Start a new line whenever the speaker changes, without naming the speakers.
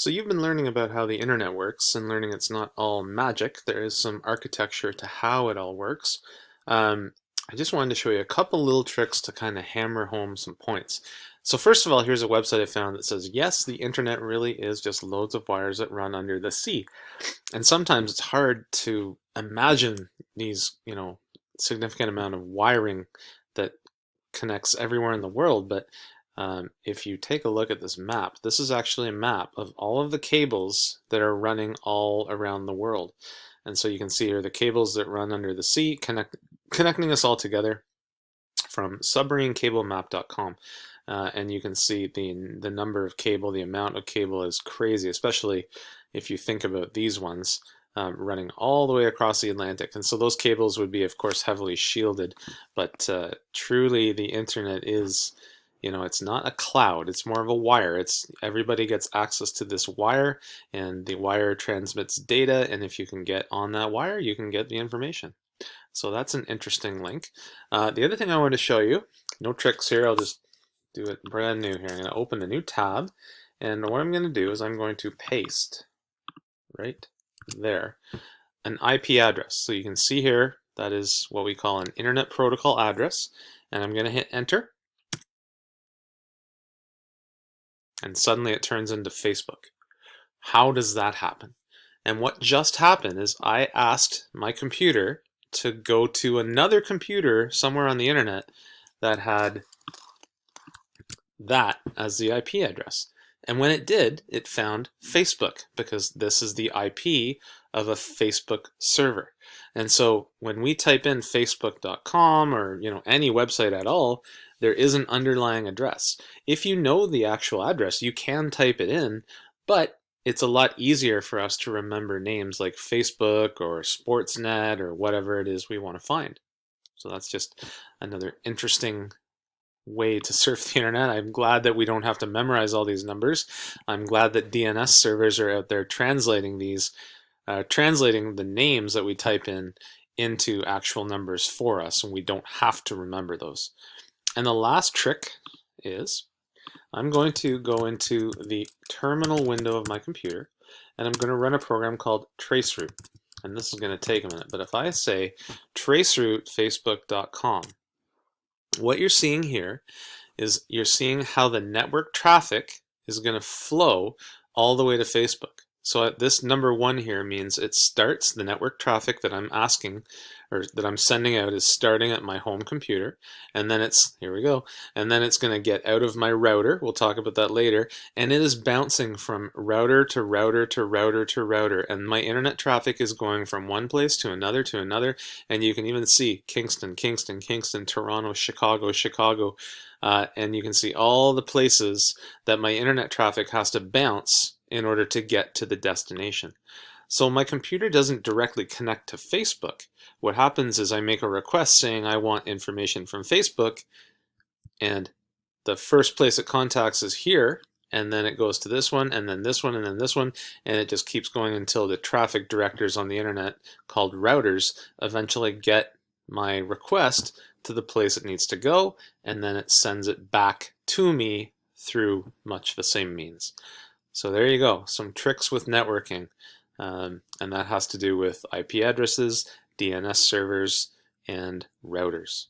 So you've been learning about how the internet works and learning it's not all magic. There is some architecture to how it all works. Um, I just wanted to show you a couple little tricks to kind of hammer home some points. So first of all, here's a website I found that says, yes, the internet really is just loads of wires that run under the sea. And sometimes it's hard to imagine these, significant amount of wiring that connects everywhere in the world, but if you take a look at this map, this is actually a map of all of the cables that are running all around the world. And so you can see here the cables that run under the sea connecting us all together from submarinecablemap.com. And you can see the number of cable, the amount of cable is crazy, especially if you think about these ones running all the way across the Atlantic. And so those cables would be, of course, heavily shielded, but truly the internet is, it's not a cloud, it's more of a wire. Everybody gets access to this wire, and the wire transmits data, and if you can get on that wire, you can get the information. So that's an interesting link. The other thing I want to show you, no tricks here, I'll just do it brand new here. I'm going to open a new tab, and what I'm going to do is I'm going to paste right there an IP address. So you can see here that is what we call an internet protocol address, and I'm going to hit enter, and suddenly it turns into Facebook. How does that happen? And what just happened is I asked my computer to go to another computer somewhere on the internet that had that as the IP address. And when it did, it found Facebook, because this is the IP of a Facebook server. And so when we type in facebook.com or any website at all, there is an underlying address. If you know the actual address, you can type it in, but it's a lot easier for us to remember names like Facebook or Sportsnet or whatever it is we want to find. So that's just another interesting way to surf the internet. I'm glad that we don't have to memorize all these numbers. I'm glad that DNS servers are out there translating translating the names that we type in into actual numbers for us, and we don't have to remember those. And the last trick is I'm going to go into the terminal window of my computer, and I'm going to run a program called traceroute. And this is going to take a minute, but if I say traceroute facebook.com, what you're seeing here is you're seeing how the network traffic is going to flow all the way to Facebook. So this number 1 here means it starts, the network traffic that I'm asking, or that I'm sending out, is starting at my home computer, and then here we go, and then it's going to get out of my router, we'll talk about that later, and it is bouncing from router to router to router to router, and my internet traffic is going from one place to another, and you can even see Kingston, Kingston, Kingston, Toronto, Chicago, Chicago, and you can see all the places that my internet traffic has to bounce in order to get to the destination. So my computer doesn't directly connect to Facebook. What happens is I make a request saying I want information from Facebook, and the first place it contacts is here, and then it goes to this one, and then this one, and then this one, and it just keeps going until the traffic directors on the internet, called routers, eventually get my request to the place it needs to go, and then it sends it back to me through much the same means. So there you go, some tricks with networking, and that has to do with IP addresses, DNS servers, and routers.